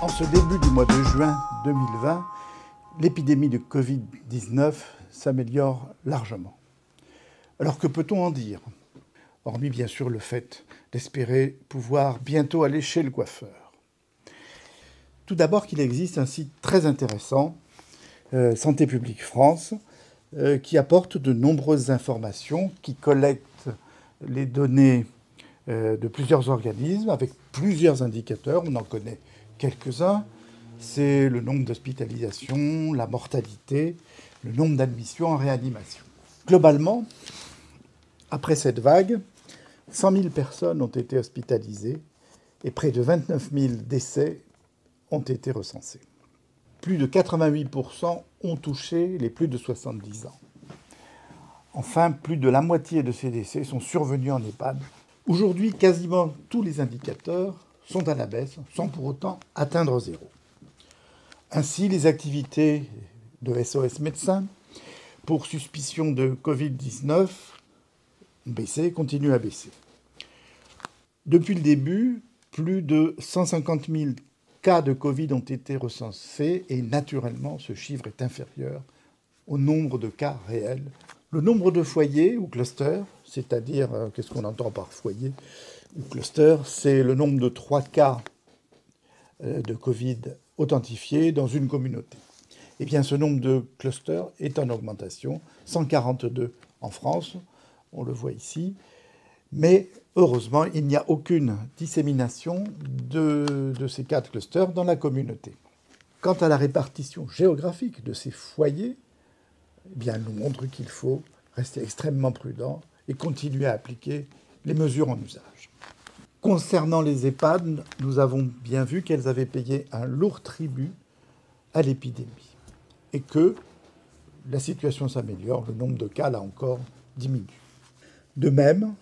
En ce début du mois de juin 2020, l'épidémie de Covid-19 s'améliore largement. Alors que peut-on en dire? Hormis bien sûr le fait d'espérer pouvoir bientôt aller chez le coiffeur. Tout d'abord qu'il existe un site très intéressant, Santé publique France, qui apporte de nombreuses informations, qui collecte les données de plusieurs organismes avec plusieurs indicateurs. On en connaît quelques-uns. C'est le nombre d'hospitalisations, la mortalité, le nombre d'admissions en réanimation. Globalement, après cette vague, 100 000 personnes ont été hospitalisées et près de 29 000 décès ont été recensés. Plus de 88% ont touché les plus de 70 ans. Enfin, plus de la moitié de ces décès sont survenus en EHPAD. Aujourd'hui, quasiment tous les indicateurs sont à la baisse, sans pour autant atteindre zéro. Ainsi, les activités de SOS Médecins pour suspicion de Covid-19 continuent à baisser. Depuis le début, plus de 150 000 cas de Covid ont été recensés et naturellement, ce chiffre est inférieur au nombre de cas réels. Le nombre de foyers ou clusters, c'est-à-dire, qu'est-ce qu'on entend par foyer ou cluster, c'est le nombre de 3 cas de Covid authentifiés dans une communauté. Eh bien, ce nombre de clusters est en augmentation, 142 en France, on le voit ici, mais heureusement, il n'y a aucune dissémination de ces 4 clusters dans la communauté. Quant à la répartition géographique de ces foyers, eh bien, elle nous montre qu'il faut rester extrêmement prudent et continuer à appliquer les mesures en usage. Concernant les EHPAD, nous avons bien vu qu'elles avaient payé un lourd tribut à l'épidémie et que la situation s'améliore, le nombre de cas, là encore, diminue. De même,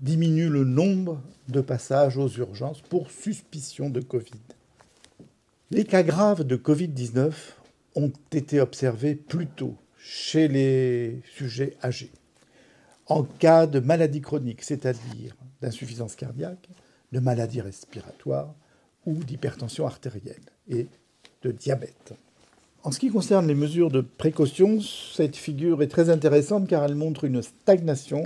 diminue le nombre de passages aux urgences pour suspicion de Covid. Les cas graves de Covid-19 ont été observés plus tôt chez les sujets âgés. En cas de maladie chronique, c'est-à-dire d'insuffisance cardiaque, de maladie respiratoire ou d'hypertension artérielle et de diabète. En ce qui concerne les mesures de précaution, cette figure est très intéressante car elle montre une stagnation,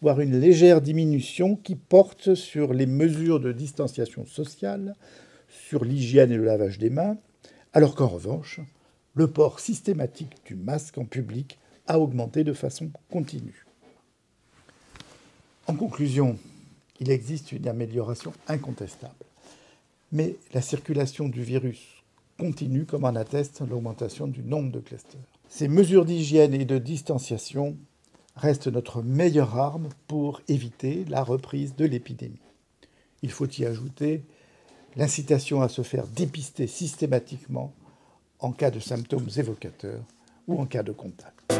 voire une légère diminution qui porte sur les mesures de distanciation sociale, sur l'hygiène et le lavage des mains, alors qu'en revanche, le port systématique du masque en public a augmenté de façon continue. En conclusion, il existe une amélioration incontestable, mais la circulation du virus continue, comme en atteste l'augmentation du nombre de clusters. Ces mesures d'hygiène et de distanciation restent notre meilleure arme pour éviter la reprise de l'épidémie. Il faut y ajouter l'incitation à se faire dépister systématiquement en cas de symptômes évocateurs ou en cas de contact.